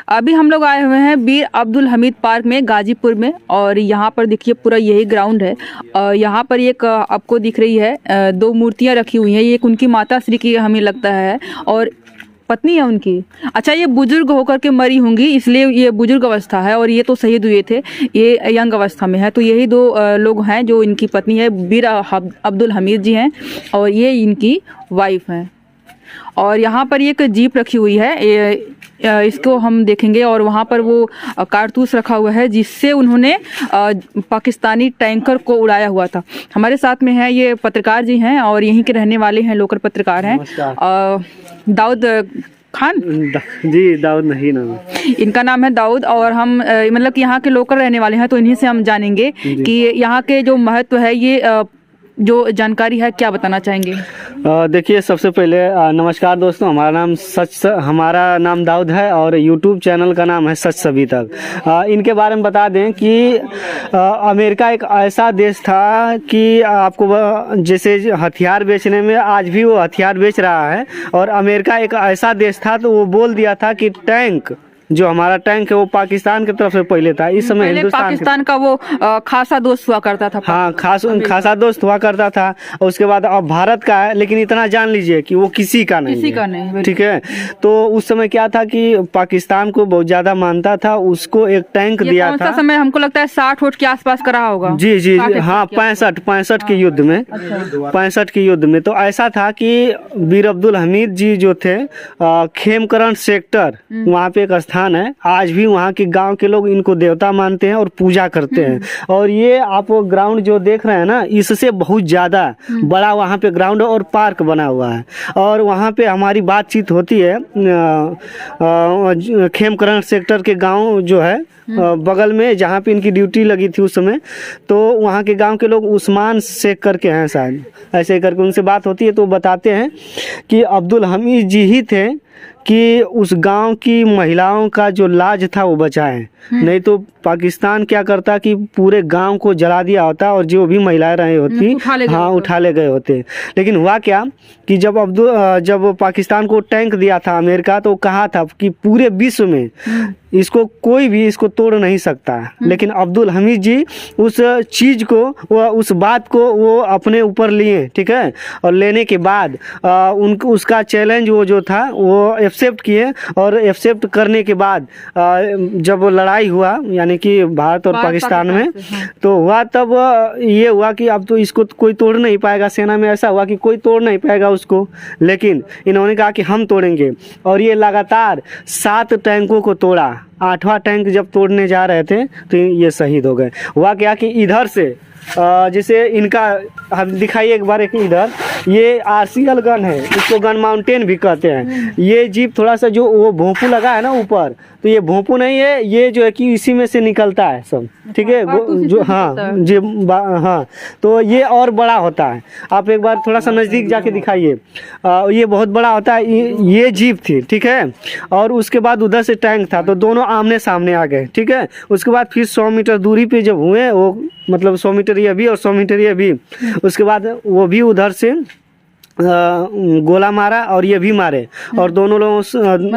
अभी हम लोग आए हुए हैं वीर अब्दुल हमीद पार्क में गाजीपुर में, और यहाँ पर देखिए पूरा यही ग्राउंड है। यहाँ पर एक आपको दिख रही है दो मूर्तियाँ रखी हुई हैं। एक उनकी माता श्री की हमें लगता है, और पत्नी है उनकी। अच्छा, ये बुजुर्ग होकर के मरी होंगी, इसलिए ये बुजुर्ग अवस्था है, और ये तो शहीद हुए थे, ये यंग अवस्था में है। तो यही दो लोग हैं जो इनकी पत्नी है, वीर अब्दुल हमीद जी हैं, और ये इनकी वाइफ हैं। और यहाँ पर एक जीप रखी हुई है, इसको हम देखेंगे। और वहाँ पर वो कारतूस रखा हुआ है जिससे उन्होंने पाकिस्तानी टैंकर को उड़ाया हुआ था। हमारे साथ में है ये पत्रकार जी हैं, और यहीं के रहने वाले हैं, लोकल पत्रकार हैं, दाऊद खान जी। दाऊद नहीं नाम, इनका नाम है दाऊद। और हम मतलब कि यहाँ के लोकल रहने वाले हैं, तो इन्हीं से हम जानेंगे कि यहाँ के जो महत्व है, ये जो जानकारी है, क्या बताना चाहेंगे। देखिए, सबसे पहले नमस्कार दोस्तों। हमारा नाम दाऊद है, और यूट्यूब चैनल का नाम है सच सभी तक। इनके बारे में बता दें कि अमेरिका एक ऐसा देश था कि आपको जैसे हथियार बेचने में आज भी वो हथियार बेच रहा है। और अमेरिका एक ऐसा देश था, तो वो बोल दिया था कि टैंक, जो हमारा टैंक है, वो पाकिस्तान की तरफ से पहले था। इस समय हिंदुस्तान पाकिस्तान का वो खासा दोस्त हुआ करता था। हाँ, खासा दोस्त हुआ करता था। और उसके बाद अब भारत का है, लेकिन इतना जान लीजिए कि वो किसी का नहीं, ठीक है। तो उस समय क्या था कि पाकिस्तान को बहुत ज्यादा मानता था, उसको एक टैंक दिया था। समय हमको लगता है 60 वोट के आसपास का रहा होगा। जी जी, हाँ, 65 के युद्ध में, 65 के युद्ध में। तो ऐसा था कि वीर अब्दुल हमीद जी जो थे, खेमकरण सेक्टर, वहाँ पे एक स्थान है। आज भी वहाँ के गांव के लोग इनको देवता मानते हैं और पूजा करते हैं। और ये आप ग्राउंड जो देख रहे हैं ना, इससे बहुत ज़्यादा बड़ा वहाँ पे ग्राउंड और पार्क बना हुआ है। और वहाँ पे हमारी बातचीत होती है। खेमकरण सेक्टर के गांव जो है बगल में, जहाँ पे इनकी ड्यूटी लगी थी उस समय, तो वहाँ के गांव के लोग उस्मान शेख करके हैं शायद, ऐसे करके उनसे बात होती है, तो बताते हैं कि अब्दुल हमीद जी ही थे कि उस गांव की महिलाओं का जो लाज था वो बचाएं। नहीं तो पाकिस्तान क्या करता कि पूरे गांव को जला दिया होता, और जो भी महिलाएं रही होती उठा ले गए होते। लेकिन हुआ क्या कि जब पाकिस्तान को टैंक दिया था अमेरिका, तो कहा था कि पूरे विश्व में इसको कोई भी इसको तोड़ नहीं सकता। लेकिन अब्दुल हमीद जी उस चीज को, उस बात को वो अपने ऊपर लिए, ठीक है। और लेने के बाद उनको उसका चैलेंज वो जो था वो एक्सेप्ट किए। और एक्सेप्ट करने के बाद जब लड़ाई हुआ, यानी कि भारत और पाकिस्तान में, तो हुआ तब ये हुआ कि अब तो इसको कोई तोड़ नहीं पाएगा। सेना में ऐसा हुआ कि कोई तोड़ नहीं पाएगा उसको, लेकिन इन्होंने कहा कि हम तोड़ेंगे। और ये लगातार 7 टैंकों को तोड़ा। 8वां टैंक जब तोड़ने जा रहे थे तो ये शहीद हो गए। हुआ क्या कि इधर से जैसे इनका हम दिखाइए एक बार, एक इधर ये आरसीएल गन है, इसको गन माउंटेन भी कहते हैं। ये जीप थोड़ा सा जो वो भोंपू लगा है ना ऊपर, तो ये भोंपू नहीं है, ये जो है कि इसी में से निकलता है सब, ठीक है। जो हाँ, तो ये और बड़ा होता है। आप एक बार थोड़ा सा नज़दीक जाके दिखाइए, ये बहुत बड़ा होता है। ये जीप थी, ठीक है। और उसके बाद उधर से टैंक था, तो दोनों आमने सामने आ गए, ठीक है। उसके बाद फिर 100 मीटर दूरी पे जब हुए, वो मतलब 100 मीटर ये भी और 100 मीटर ये भी, उसके बाद वो भी उधर से गोला मारा और ये भी मारे, और दोनों लोग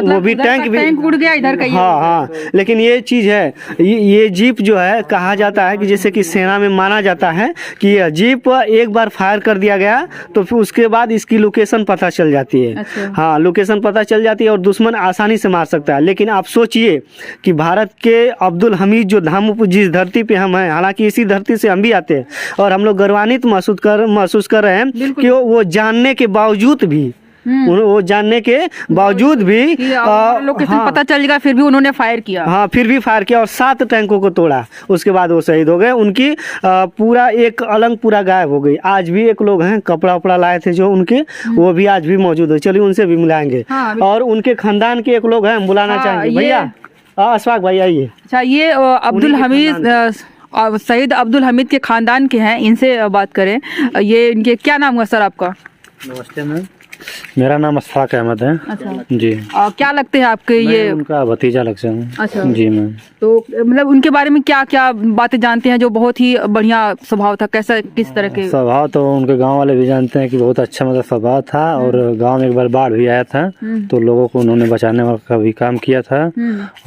वो भी टैंक उड़ गया इधर का। हाँ, लेकिन ये चीज़ है, ये जीप जो है, कहा जाता है कि जैसे कि सेना में माना जाता है कि यह जीप एक बार फायर कर दिया गया तो फिर उसके बाद इसकी लोकेशन पता चल जाती है। अच्छा। हाँ, लोकेशन पता चल जाती है और दुश्मन आसानी से मार सकता है। लेकिन आप सोचिए कि भारत के अब्दुल हमीद जो जिस धरती पे हम हैं, हालांकि इसी धरती से हम भी आते हैं, और हम लोग गर्वान्वित महसूस कर रहे हैं कि वो जानने के बावजूद भी, वो जानने के बावजूद भी लोकेशन पता चल गया, फिर भी उन्होंने फायर किया। हाँ, फिर भी फायर किया और 7 टैंकों को तोड़ा। उसके बाद वो शहीद हो गए। उनकी पूरा एक अलंग पूरा गायब हो गई। आज भी एक लोग हैं, कपड़ा उपड़ा लाए थे जो उनके, वो भी आज भी मौजूद है। चलिए उनसे भी मिलाएंगे। और उनके खानदान के एक लोग हैं, बुलाना चाहेंगे। भैया अशफाक भाई आइए। अच्छा, ये अब्दुल हमीद, शहीद अब्दुल हमीद के खानदान के हैं, इनसे बात करें। ये इनके क्या नाम हुआ सर आपका? नमस्ते मैम। मेरा नाम अशफाक अहमद है। अच्छा, जी। क्या लगते हैं आपके मैं ये? उनका भतीजा लगता हूँ। अच्छा जी मैम। तो मतलब उनके बारे में क्या क्या बातें जानते हैं? जो बहुत ही बढ़िया स्वभाव था, कैसा किस तरह के? स्वभाव तो उनके गांव वाले भी जानते हैं कि बहुत अच्छा मतलब स्वभाव था, और गांव में एक बार बाढ़ भी आया था तो लोगों को उन्होंने बचाने का भी काम किया था।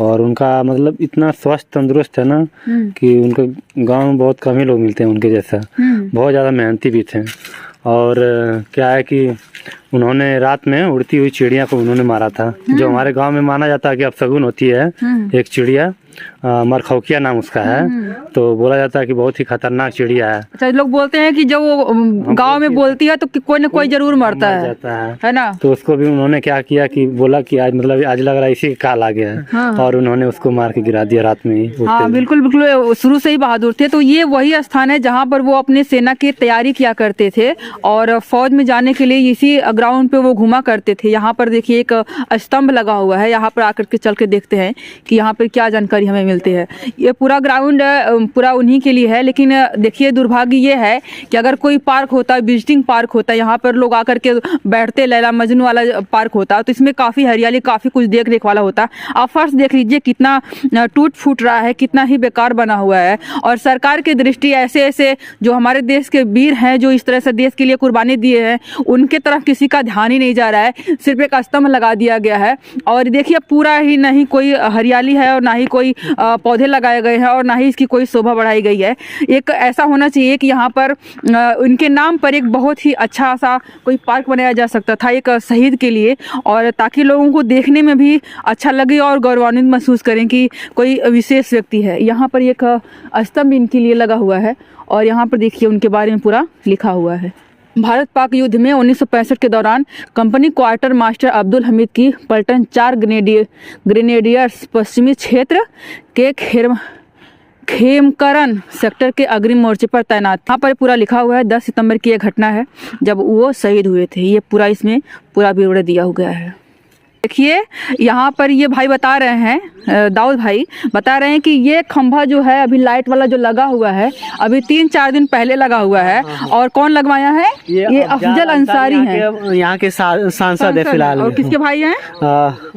और उनका मतलब इतना स्वस्थ तंदुरुस्त है ना कि उनके गांव में बहुत कम ही लोग मिलते हैं उनके जैसा। बहुत ज़्यादा मेहनती भी थे। और क्या है कि उन्होंने रात में उड़ती हुई चिड़िया को उन्होंने मारा था, जो हमारे गांव में माना जाता है कि अपशगुन होती है एक चिड़िया, मरखौकिया नाम उसका है, तो बोला जाता है कि बहुत ही खतरनाक चिड़िया है। अच्छा, लोग बोलते हैं कि जब वो गांव में बोलती है तो कोई न कोई जरूर मरता है ना? तो उसको भी उन्होंने क्या किया कि बोला कि आज मतलब आज लग रहा है इसी का काल आ गया है। हाँ। और उन्होंने उसको मार के गिरा दिया रात में ही। हाँ बिल्कुल बिल्कुल, शुरू से ही बहादुर थे। तो ये वही स्थान है जहाँ पर वो अपने सेना की तैयारी किया करते थे और फौज में जाने के लिए इसी ग्राउंड पे वो घुमा करते थे। यहाँ पर देखिए एक स्तंभ लगा हुआ है, यहाँ पर आकर के चल के देखते हैं कि यहाँ पर क्या जानकारी हमें मिलती है। ये पूरा ग्राउंड पूरा उन्हीं के लिए है, लेकिन देखिए दुर्भाग्य ये है कि अगर कोई पार्क होता है, विजिटिंग पार्क होता है, यहाँ पर लोग आकर के बैठते, लैला मजनू वाला पार्क होता है, तो इसमें काफ़ी हरियाली, काफ़ी कुछ देख रेख वाला होता है। आप फर्श देख लीजिए कितना टूट फूट रहा है, कितना ही बेकार बना हुआ है। और सरकार की दृष्टि ऐसे ऐसे जो हमारे देश के वीर हैं, जो इस तरह से देश के लिए कुर्बानी दिए हैं, उनके तरफ किसी का ध्यान ही नहीं जा रहा है। सिर्फ एक स्तंभ लगा दिया गया है और देखिए पूरा ही नहीं कोई हरियाली है और ना ही कोई पौधे लगाए गए हैं और ना ही इसकी कोई शोभा बढ़ाई गई है। एक ऐसा होना चाहिए कि यहाँ पर उनके नाम पर एक बहुत ही अच्छा सा कोई पार्क बनाया जा सकता था एक शहीद के लिए, और ताकि लोगों को देखने में भी अच्छा लगे और गौरवान्वित महसूस करें कि कोई विशेष व्यक्ति है। यहाँ पर एक स्तंभ इनके लिए लगा हुआ है और यहाँ पर देखिए उनके बारे में पूरा लिखा हुआ है। भारत पाक युद्ध में 1965 के दौरान company quarter master Abdul Hamid की पलटन 4 ग्रेनेडियर्स पश्चिमी क्षेत्र के खेमकरन सेक्टर के अग्रिम मोर्चे पर तैनात। यहाँ पर पूरा लिखा हुआ है 10 सितंबर की यह घटना है जब वो शहीद हुए थे। ये पूरा इसमें पूरा ब्यौरा दिया गया है। देखिए यहाँ पर ये भाई बता रहे हैं, दाऊद भाई बता रहे हैं कि ये खंभा जो है अभी लाइट वाला जो लगा हुआ है अभी 3-4 दिन पहले लगा हुआ है। और कौन लगवाया है? ये अफजल अंसारी हैं, यहाँ के सांसद है फिलहाल। और किसके भाई हैं?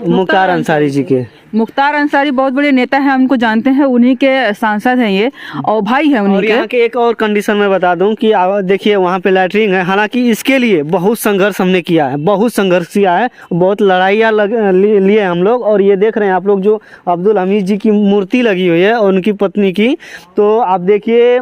मुख्तार अंसारी जी के। मुख्तार अंसारी बहुत बड़े नेता हैं, हम उनको जानते हैं, उन्हीं के सांसद हैं ये और भाई हैं उन्हीं और के। यहाँ के एक और कंडीशन में बता दूं कि देखिए वहाँ पे लैटरिन है, हालांकि इसके लिए बहुत संघर्ष हमने किया है, बहुत संघर्ष किया है, बहुत लड़ाइयाँ लिए हम लोग। और ये देख रहे हैं आप लोग जो अब्दुल हमीद जी की मूर्ति लगी हुई है और उनकी पत्नी की, तो आप देखिए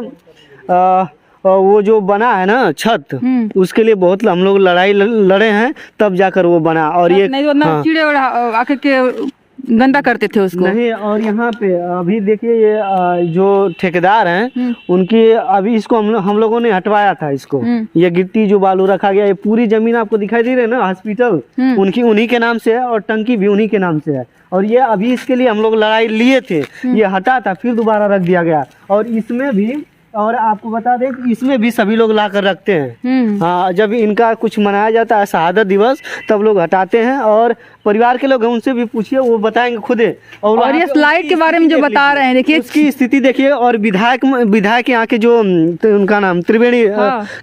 वो जो बना है ना छत, उसके लिए बहुत हम लोग लड़ाई लड़े हैं तब जाकर वो बना। और ये कीड़े आके के गंदा करते थे उसको नहीं। और यहाँ पे अभी देखिए ये जो ठेकेदार हैं उनकी अभी इसको हम लोगों ने हटवाया था इसको। ये गिट्टी जो बालू रखा गया, ये पूरी जमीन आपको दिखाई दे रही है ना, हॉस्पिटल उन्हीं के नाम से है और टंकी भी उन्हीं के नाम से है। और ये अभी इसके लिए हम लोग लड़ाई लिए थे, ये हटा था फिर दोबारा रख दिया गया। और इसमें भी, और आपको बता दें कि इसमें भी सभी लोग लाकर रखते हैं। हाँ, जब इनका कुछ मनाया जाता है शहादत दिवस तब लोग हटाते हैं। और परिवार के लोग हैं उनसे भी पूछिए, वो बताएंगे खुदे। और ये स्लाइड के बारे में जो बता रहे हैं देखिए उसकी स्थिति देखिए। और विधायक यहाँ के जो उनका नाम त्रिवेणी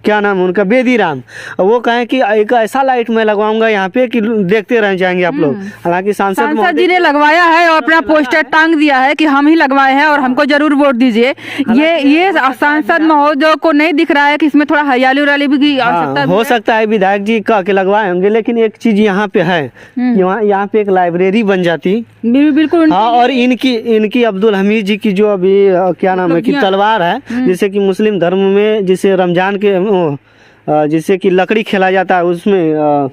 क्या नाम उनका, बेदी राम, वो कहें कि एक ऐसा लाइट मैं लगवाऊंगा यहाँ पे कि देखते रह जाएंगे आप लोग। हालांकि सांसद जी ने लगवाया है और अपना पोस्टर टांग दिया है कि हम ही लगवाए हैं और हमको जरूर वोट दीजिए। ये सांसद महोदय को नहीं दिख रहा है कि इसमें थोड़ा हरियाली उरियाली भी आवश्यकता हो सकता है विधायक जी कह के लगवाए होंगे, लेकिन एक चीज यहाँ पे है, यहाँ पे एक लाइब्रेरी बन जाती बिल्कुल। हाँ, और इनकी अब्दुल हमीद जी की जो अभी क्या नाम है कि तलवार है, जैसे कि मुस्लिम धर्म में जिसे रमजान के जिससे कि लकड़ी खेला जाता है उसमें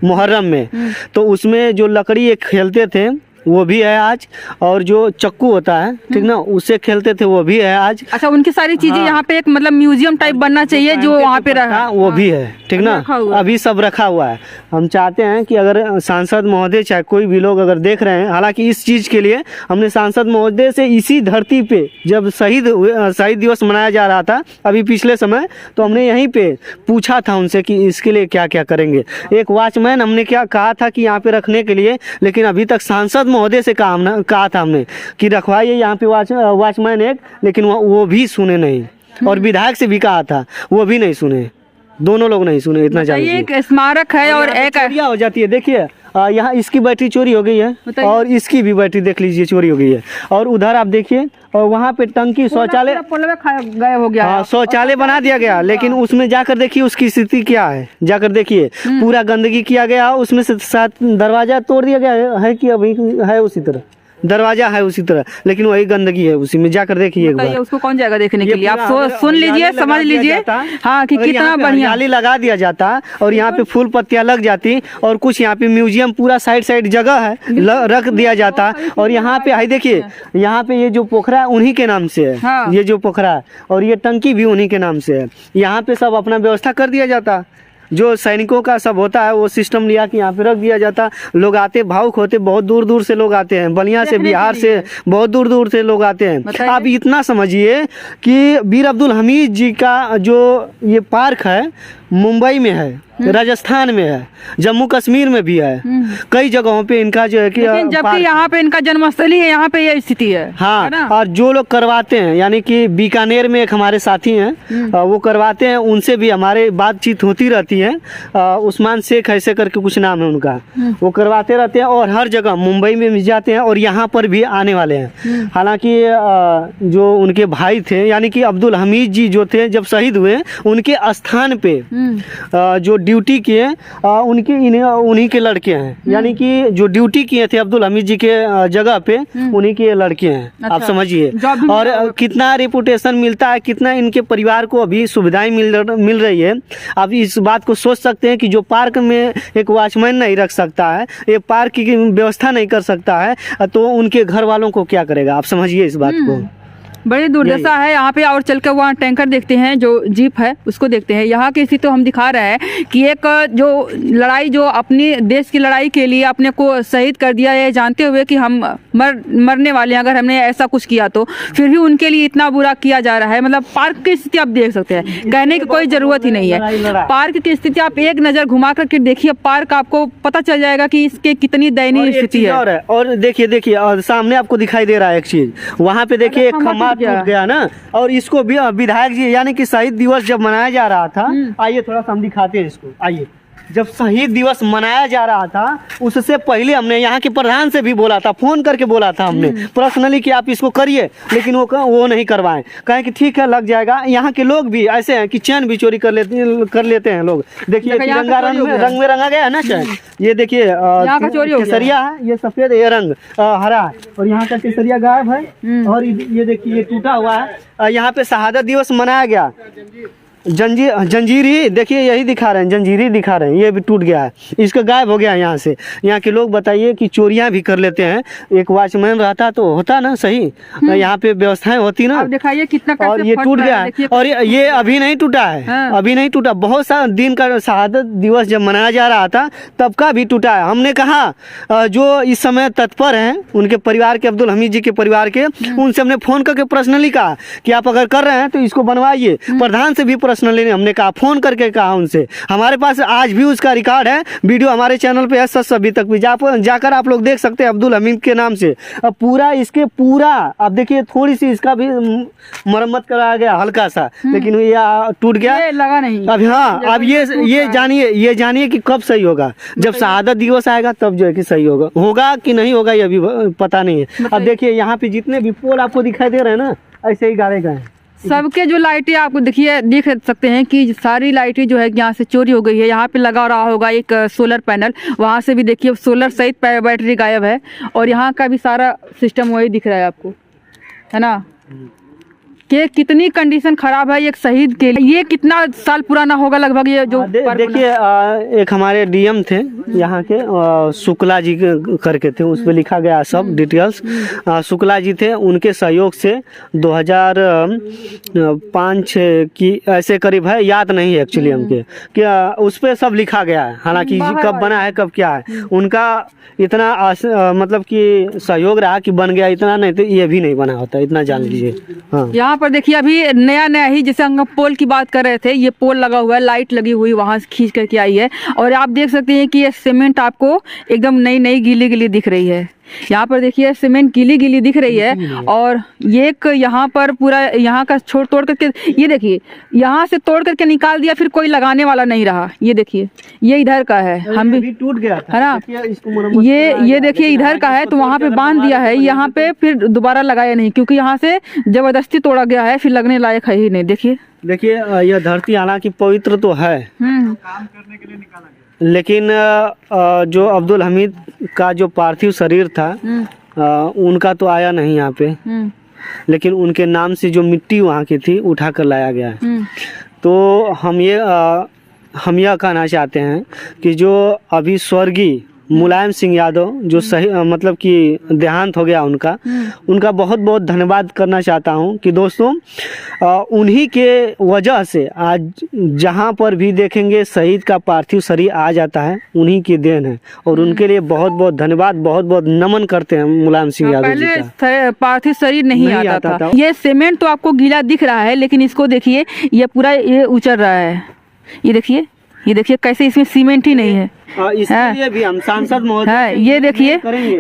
मुहर्रम में, तो उसमें जो लकड़ी एक खेलते थे वो भी है आज। और जो चक्कू होता है ठीक ना, उससे खेलते थे वो भी है आज। अच्छा, उनकी सारी चीजें यहाँ पे एक मतलब म्यूजियम टाइप बनना चाहिए जो वहाँ पे रहा, वो भी है ठीक ना, अभी सब रखा हुआ है। हम चाहते हैं कि अगर सांसद महोदय चाहे कोई भी लोग अगर देख रहे हैं, हालांकि इस चीज के लिए हमने सांसद महोदय से इसी धरती पे जब शहीद दिवस मनाया जा रहा था अभी पिछले समय, तो हमने यहीं पे पूछा था उनसे कि इसके लिए क्या क्या करेंगे। एक वॉचमैन हमने क्या कहा था कि यहाँ पे रखने के लिए, लेकिन अभी तक सांसद महोदय से कहा था हमने कि रखवाइए यहाँ पे वॉचमैन एक, लेकिन वो भी सुने नहीं। और विधायक से भी कहा था, वो भी नहीं सुने। दोनों लोग नहीं सुने, इतना जान ये लीजिए। एक स्मारक है और एक चोरियां हो जाती है, देखिए यहाँ इसकी बैटरी चोरी हो गई है और इसकी भी बैटरी देख लीजिए चोरी हो गई है। और उधर आप देखिए, और वहाँ पे टंकी शौचालय गायब हो गया। हाँ, शौचालय बना दिया गया, लेकिन उसमें जाकर देखिए उसकी स्थिति क्या है, जाकर देखिए पूरा गंदगी किया गया, उसमें से साथ दरवाजा तोड़ दिया गया है कि अभी है उसी तरह, दरवाजा है उसी तरह, लेकिन वही गंदगी है उसी में, जाकर देखिए एक बार। उसको कौन जाएगा देखने के लिए? आप सुन हरियाली लीजिए, लगा समझ दिया लीजिए जाता, हाँ कि कितना यहाँ पे बढ़िया हरियाली लगा दिया जाता और यहाँ पे फूल पत्तियां लग जाती और कुछ यहाँ पे म्यूजियम पूरा साइड जगह है रख दिया जाता। और यहाँ पे है देखिए, यहाँ पे ये जो पोखरा है उन्हीं के नाम से है, हाँ। ये जो पोखरा है और ये टंकी भी उन्हीं के नाम से है। यहाँ पे सब अपना व्यवस्था कर दिया जाता, जो सैनिकों का सब होता है वो सिस्टम लिया कि यहाँ पे रख दिया जाता। लोग आते, भावुक होते, बहुत दूर दूर से लोग आते हैं, बलिया से, बिहार से, बहुत दूर दूर से लोग आते हैं। आप इतना समझिए कि वीर अब्दुल हमीद जी का जो ये पार्क है मुंबई में है, राजस्थान में है, जम्मू कश्मीर में भी है, कई जगहों पे इनका जो है कि जबकि यहाँ पे इनका जन्मस्थली है, यहाँ पे ये स्थिति है। हाँ है, और जो लोग करवाते हैं, यानी कि बीकानेर में एक हमारे साथी हैं वो करवाते हैं, उनसे भी हमारे बातचीत होती रहती है। उस्मान शेख ऐसे करके कुछ नाम है उनका, वो करवाते रहते हैं और हर जगह मुंबई में भी जाते हैं और यहाँ पर भी आने वाले हैं। हालांकि जो उनके भाई थे, यानी कि अब्दुल हमीद जी जो थे जब शहीद हुए, उनके स्थान पे जो ड्यूटी किए उनके उन्हीं के लड़के हैं, यानी कि जो ड्यूटी किए थे अब्दुल हमीद जी के जगह पे उन्हीं के लड़के हैं। अच्छा। आप समझिए, और कितना रेपुटेशन मिलता है, कितना इनके परिवार को अभी सुविधाएं मिल रही है। आप इस बात को सोच सकते हैं कि जो पार्क में एक वॉचमैन नहीं रख सकता है, ये पार्क की व्यवस्था नहीं कर सकता है, तो उनके घर वालों को क्या करेगा? आप समझिए इस बात को। बड़ी दुर्दशा है यहाँ पे। और चल के वहाँ टैंकर देखते हैं, जो जीप है उसको देखते हैं। यहाँ की स्थिति तो हम दिखा रहे हैं कि एक जो लड़ाई, जो अपने देश की लड़ाई के लिए अपने को शहीद कर दिया है, जानते हुए कि हम मरने वाले हैं अगर हमने ऐसा कुछ किया तो, फिर भी उनके लिए इतना बुरा किया जा रहा है। मतलब पार्क की स्थिति आप देख सकते हैं, कहने की कोई ज़रूरत ही नहीं है। पार्क की स्थिति आप एक नज़र घुमा करके देखिए पार्क, आपको पता चल जाएगा कि इसके कितनी दयनीय स्थिति है। और देखिए और सामने आपको दिखाई दे रहा है एक चीज़, वहाँ पे देखिए एक खम्भा टूट गया ना, और इसको भी विधायक जी, यानी कि शहीद दिवस जब मनाया जा रहा था, आइए थोड़ा सा हम दिखाते हैं इसको। आइए, जब शहीद दिवस मनाया जा रहा था उससे पहले हमने यहाँ के प्रधान से भी बोला था, फोन करके बोला था हमने पर्सनली कि आप इसको करिए, लेकिन वो नहीं करवाएं। कहें कि ठीक है लग जाएगा। यहाँ के लोग भी ऐसे हैं कि चैन भी चोरी कर लेते हैं लोग। देखिए तिरंगा रंग में रंगा गया है ना चैन, ये देखिए केसरिया है, ये सफेद, ये रंग हरा है, और यहाँ का केसरिया गायब है। और ये देखिए ये टूटा हुआ है। यहाँ पे शहादत दिवस मनाया गया, जंजीरी देखिए, यही दिखा रहे हैं, जंजीरी दिखा रहे हैं, ये भी टूट गया है, इसका गायब हो गया है यहाँ से। यहाँ के लोग बताइए कि चोरियां भी कर लेते हैं। एक वॉचमैन रहता तो होता ना सही, यहाँ पे व्यवस्थाएं होती ना। दिखाइए कितना, और ये टूट गया है, और ये अभी नहीं टूटा है, अभी नहीं टूटा। बहुत सारा दिन का शहादत दिवस जब मनाया जा रहा था तब का भी टूटा है। हमने कहा जो इस समय तत्पर हैं उनके परिवार के, अब्दुल हमीद जी के परिवार के, उनसे हमने फोन करके पर्सनली कहा कि आप अगर कर रहे हैं तो इसको बनवाइए। प्रधान से भी पर्सनली हमने कहा, फोन करके कहा उनसे। हमारे पास आज भी उसका रिकॉर्ड है, वीडियो हमारे चैनल पे है, अभी तक भी जाकर आप लोग देख सकते हैं अब्दुल हमीद के नाम से। अब पूरा इसके पूरा अब देखिए, थोड़ी सी इसका भी मरम्मत कराया गया हल्का सा, लेकिन ये टूट गया, लगा नहीं। अब हाँ, अब ये जानिए कि कब सही होगा। जब शहादत दिवस आएगा तब जो है कि सही होगा कि नहीं होगा, ये अभी पता नहीं है। अब देखिए यहाँ पे जितने भी पोल आपको दिखाई दे रहे हैं ना, ऐसे ही गाड़े गए हैं। सबके जो लाइटें आपको देख सकते हैं कि सारी लाइटें जो है यहाँ से चोरी हो गई है। यहाँ पे लगा रहा होगा एक सोलर पैनल, वहाँ से भी देखिए सोलर सहित बैटरी गायब है, और यहाँ का भी सारा सिस्टम वही दिख रहा है आपको, है ना, कि कितनी कंडीशन खराब है एक शहीद के लिए। ये कितना साल पुराना होगा लगभग ये जो देखिए एक हमारे डीएम थे यहाँ के, शुक्ला जी करके थे, उस पर लिखा गया सब डिटेल्स। शुक्ला जी थे, उनके सहयोग से 2005-6 की ऐसे करीब है, याद नहीं है एक्चुअली हमके, क्या उस पर सब लिखा गया है। हालांकि कब बना है कब क्या है, उनका इतना मतलब कि सहयोग रहा कि बन गया, इतना नहीं तो ये भी नहीं बना होता, इतना जान लीजिए। हाँ, यहाँ पर देखिए अभी नया ही, जैसे हम पोल की बात कर रहे थे, ये पोल लगा हुआ है, लाइट लगी हुई वहाँ से खींच करके आई है, और आप देख सकते हैं कि ये सीमेंट आपको एकदम नई गीली दिख रही है। यहाँ पर देखिए सीमेंट गीली गीली दिख रही है, और ये एक यहाँ पर पूरा यहाँ का छोड़ तोड़ करके, ये देखिए यहाँ से तोड़ करके निकाल दिया, फिर कोई लगाने वाला नहीं रहा। ये देखिए ये इधर का है, हम भी टूट गया था, है ना, इसको मरम्मत ये देखिए इधर का है, तो वहाँ पे बांध दिया है, यहाँ पे फिर दोबारा लगाया नहीं, क्योंकि यहाँ से जबरदस्ती तोड़ा गया है, फिर लगने लायक है ही नहीं। देखिए यह धरती हालांकि पवित्र तो है, लेकिन जो अब्दुल हमीद का जो पार्थिव शरीर था उनका तो आया नहीं यहाँ पे, लेकिन उनके नाम से जो मिट्टी वहाँ की थी उठा कर लाया गया है। तो हम यह कहना चाहते हैं कि जो अभी स्वर्गीय मुलायम सिंह यादव जो सही मतलब कि देहांत हो गया उनका बहुत बहुत धन्यवाद करना चाहता हूं कि दोस्तों उन्हीं के वजह से आज जहां पर भी देखेंगे शहीद का पार्थिव शरीर आ जाता है, उन्हीं की देन है, और उनके लिए बहुत बहुत धन्यवाद, बहुत बहुत नमन करते हैं मुलायम सिंह यादव जी का। पहले पार्थिव शरीर नहीं आता था। ये सीमेंट तो आपको गीला दिख रहा है, लेकिन इसको देखिए ये पूरा ये उचर रहा है, ये देखिए कैसे इसमें सीमेंट ही नहीं है। इसके लिए भी हम सांसद महोदय है, ये देखिए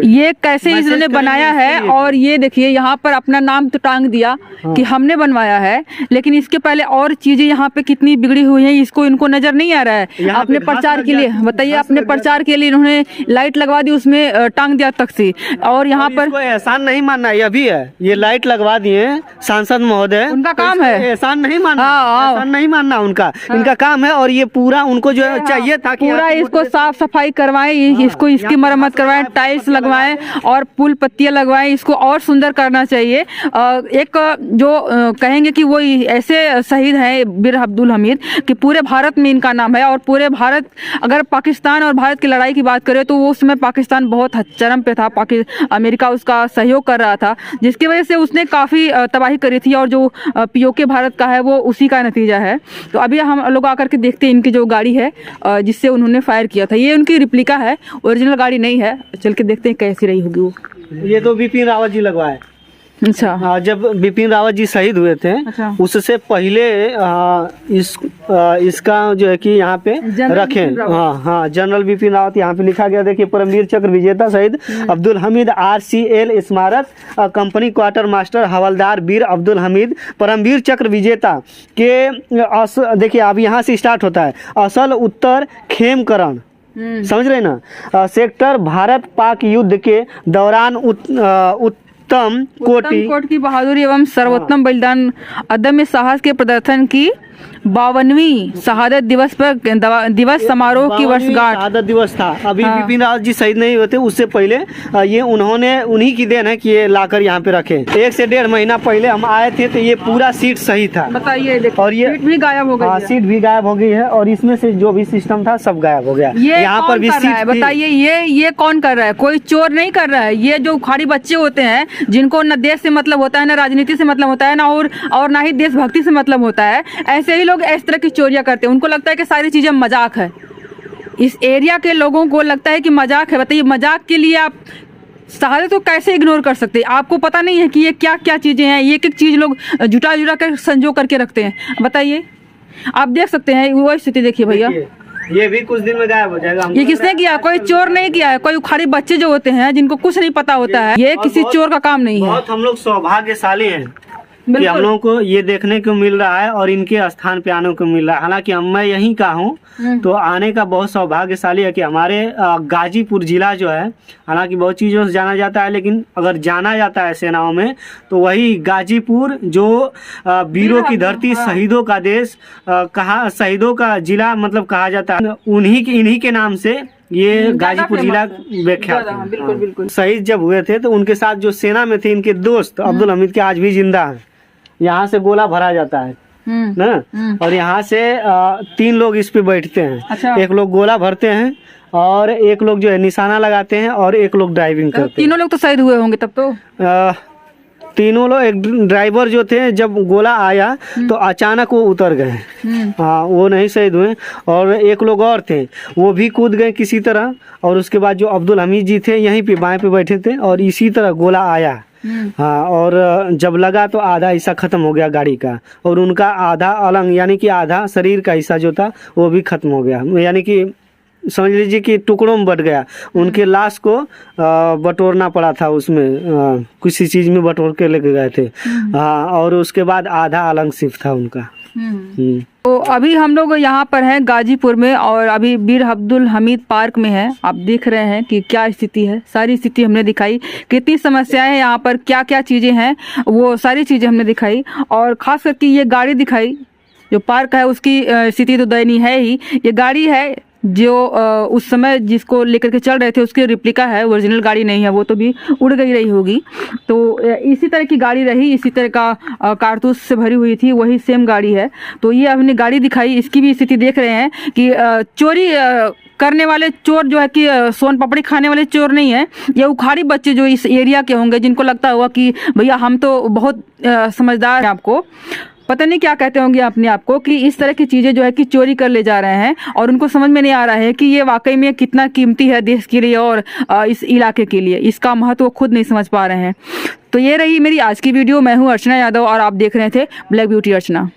ये कैसे इन्होंने बनाया है, और ये देखिए यहाँ पर अपना नाम तो टांग दिया कि हमने बनवाया है, लेकिन इसके पहले और चीजें यहाँ पे कितनी बिगड़ी हुई हैं, इसको इनको नजर नहीं आ रहा है। अपने प्रचार के लिए बताइए, अपने प्रचार के लिए इन्होंने लाइट लगवा दी, उसमें टांग दिया तख्ती, और यहाँ पर एहसान नहीं मानना, यह भी है, ये लाइट लगवा दिए सांसद महोदय, उनका काम है, एहसान नहीं मानना, एहसान नहीं मानना उनका, इनका काम है, और ये पूरा उनको जो चाहिए था कि पूरा इसको साफ सफाई करवाएं, इसको इसकी मरम्मत करवाएं, टाइल्स लगवाएं और फूल पत्तियां लगवाएं, इसको और सुंदर करना चाहिए। एक जो कहेंगे कि वो ऐसे शहीद हैं बीर अब्दुल हमीद कि पूरे भारत में इनका नाम है, और पूरे भारत, अगर पाकिस्तान और भारत की लड़ाई की बात करें तो वो उसमें पाकिस्तान बहुत चरम पे था, अमेरिका उसका सहयोग कर रहा था, जिसकी वजह से उसने काफ़ी तबाही करी थी, और जो पीओके भारत का है वो उसी का नतीजा है। तो अभी हम लोग आकर के देखते हैं इनकी जो गाड़ी है जिससे उन्होंने फायर किया था, ये उनकी रिप्लिका है, ओरिजिनल गाड़ी नहीं है। चल के देखते हैं कैसी रही होगी वो। ये तो बिपिन रावत जी लगवाए। अच्छा, जब बिपिन रावत जी शहीद हुए थे, अच्छा, उससे पहले इसका जो है कि यहाँ पे रखे, हाँ जनरल बिपिन रावत यहाँ पे लिखा गया। देखिए परमवीर चक्र विजेता शहीद अब्दुल हमीद RCL स्मारक कंपनी क्वार्टर मास्टर हवलदार बीर अब्दुल हमीद परमवीर चक्र विजेता के देखिए अब यहाँ से स्टार्ट होता है, असल उत्तर खेमकरण, समझ रहे ना, सेक्टर भारत पाक युद्ध के दौरान उत्तम कोटि की बहादुरी एवं सर्वोत्तम बलिदान अदम्य साहस के प्रदर्शन की 52वीं शहादत दिवस पर दिवस समारोह की वर्षगांठ। शहादत दिवस था, अभी बिपिन रावत जी शहीद नहीं होते उससे पहले ये उन्हीं की देन है कि ये लाकर यहाँ पे रखे। 1 से 1.5 महीना पहले हम आए थे तो ये पूरा सीट सही था, बताइए, और ये सीट भी गायब हो गई है। सीट भी गायब हो गई है, और इसमें से जो भी सिस्टम था सब गायब हो गया। यहाँ पर भी सीट, बताइए ये कौन कर रहा है? कोई चोर नहीं कर रहा है, ये जो उखाड़ी बच्चे होते हैं जिनको न देश से मतलब होता है, न राजनीति से मतलब होता है, ना और ना ही देशभक्ति से मतलब होता है, ऐसे ही लोग इस तरह की चोरियां करते हैं। उनको लगता है कि सारी चीजें मजाक है, इस एरिया के लोगों को लगता है कि मजाक है। बताइए मजाक के लिए आप शहादत को कैसे इग्नोर कर सकते हैं? आपको पता नहीं है कि ये क्या क्या चीजें हैं, ये एक चीज लोग जुटा कर संजो करके रखते हैं। बताइए, आप देख सकते हैं वो स्थिति, देखिए भैया ये भी कुछ दिन में गायब हो जाएगा। ये किसने किया? कोई चोर नहीं किया है, कोई उखाड़ी बच्चे जो होते हैं जिनको कुछ नहीं पता होता है, ये किसी चोर का काम नहीं है। बहुत हम लोग सौभाग्यशाली हैं कि हम लोगों को ये देखने को मिल रहा है और इनके स्थान पे आने को मिल रहा है। हालांकि मैं यहीं का हूँ, तो आने का बहुत सौभाग्यशाली है कि हमारे गाजीपुर जिला जो है, हालांकि बहुत चीज़ों से जाना जाता है, लेकिन अगर जाना जाता है सेनाओं में तो वही गाजीपुर जो वीरों की धरती, शहीदों का देश कहा, शहीदों का जिला मतलब कहा जाता है, इन्हीं के नाम से ये गाजीपुर जिला विख्यात है। बिल्कुल। शहीद जब हुए थे तो उनके साथ जो सेना में थे इनके दोस्त अब्दुल हमीद के आज भी जिंदा हैं। यहाँ से गोला भरा जाता है ना, और यहाँ से 3 लोग इस पे बैठते हैं। अच्छा। एक लोग गोला भरते हैं, और एक लोग जो है निशाना लगाते हैं, और एक लोग ड्राइविंग करते हैं। तीनों लोग तो शहीद हुए होंगे तब तो। तीनों लोग, एक ड्राइवर जो थे, जब गोला आया तो अचानक वो उतर गए, हाँ वो नहीं शहीद हुए। और एक लोग और थे, वो भी कूद गए किसी तरह, और उसके बाद जो अब्दुल हमीद जी थे यहीं पे बाएं पे बैठे थे, और इसी तरह गोला आया, हाँ, और जब लगा तो आधा हिस्सा खत्म हो गया गाड़ी का, और उनका आधा अलंग यानी कि आधा शरीर का हिस्सा जो था वो भी खत्म हो गया, यानी कि समझ लीजिए कि टुकड़ों में बट गया। उनके लाश को बटोरना पड़ा था, उसमें किसी चीज़ में बटोर के लेके गए थे। हाँ, और उसके बाद आधा अलंग सिर्फ था उनका। तो अभी हम लोग यहाँ पर हैं गाजीपुर में, और अभी बीर अब्दुल हमीद पार्क में है। आप देख रहे हैं कि क्या स्थिति है, सारी स्थिति हमने दिखाई, कितनी समस्याएं हैं यहाँ पर, क्या क्या चीज़ें हैं, वो सारी चीज़ें हमने दिखाई। और ख़ास करके ये गाड़ी दिखाई, जो पार्क है उसकी स्थिति तो दयनीय है ही। ये गाड़ी है जो उस समय जिसको लेकर के चल रहे थे उसकी रिप्लिका है, ओरिजिनल गाड़ी नहीं है, वो तो भी उड़ गई रही होगी। तो इसी तरह की गाड़ी रही, इसी तरह का कारतूस से भरी हुई थी, वही सेम गाड़ी है। तो ये हमने गाड़ी दिखाई, इसकी भी स्थिति देख रहे हैं कि चोरी करने वाले चोर जो है कि सोन पापड़ी खाने वाले चोर नहीं है, ये उखाड़ी बच्चे जो इस एरिया के होंगे, जिनको लगता होगा कि भैया हम तो बहुत समझदार हैं, आपको पता नहीं क्या कहते होंगे अपने आप को, कि इस तरह की चीज़ें जो है कि चोरी कर ले जा रहे हैं, और उनको समझ में नहीं आ रहा है कि ये वाकई में कितना कीमती है देश के लिए और इस इलाके के लिए, इसका महत्व खुद नहीं समझ पा रहे हैं। तो ये रही मेरी आज की वीडियो। मैं हूँ अर्चना यादव और आप देख रहे थे ब्लैक ब्यूटी अर्चना।